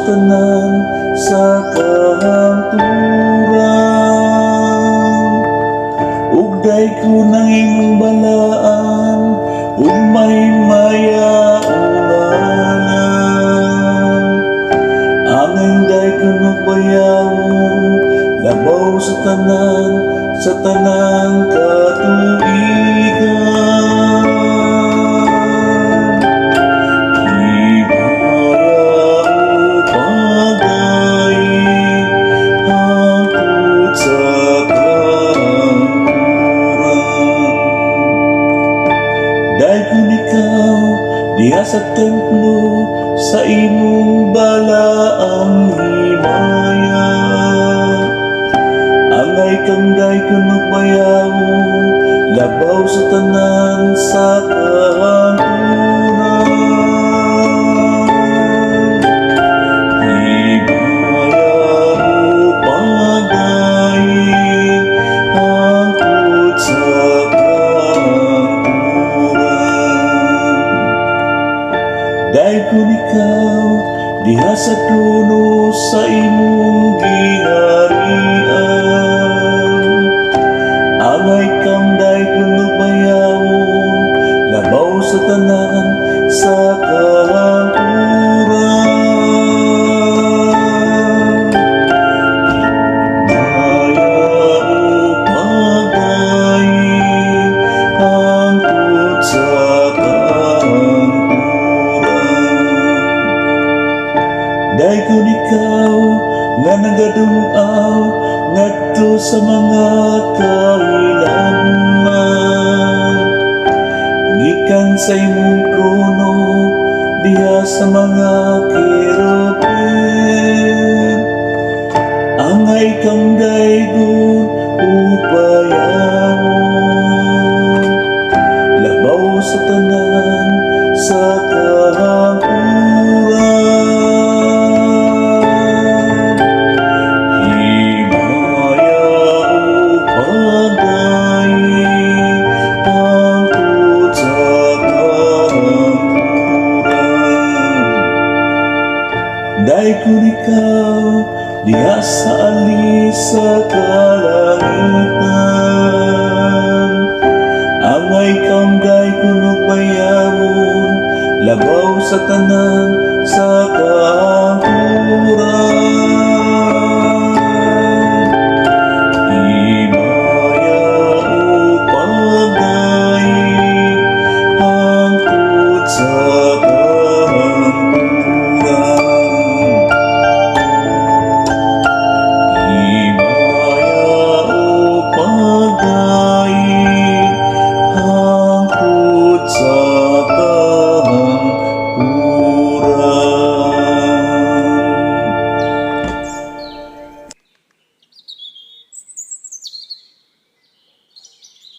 tanan sa kahanturan. Ugday ko ng imong balaan, ug may mayaulanan. Angay day ko magbayawon, labaw sa tanang katuigan. Himaya o pagay, hangtod sa kahanturan. Dayon ikaw diha sa templo, sa imong balaang himaya. Angay kang day kun magbayawon, labaw sa tanan sa kahanturan. Himaya o pagay, hangtod sa dayon ikaw diha sa trono sa imong giharian. Angay kang dayon magbayawon, labaw sa tanan sa kahanturan. Himaya o pagay, hangtod sa dayon ikaw nga nagadung-aw ngadto sa mga kailanman. Gikan sa imong trono diha sa mga kerubin. Angay kang dayon upayawon, labaw sa tanan sa kahanturan. Dayon ikaw diha sa alis sa kalangitan. Angay kang dayon magbayawon, labaw sa tanan sa kahanturan.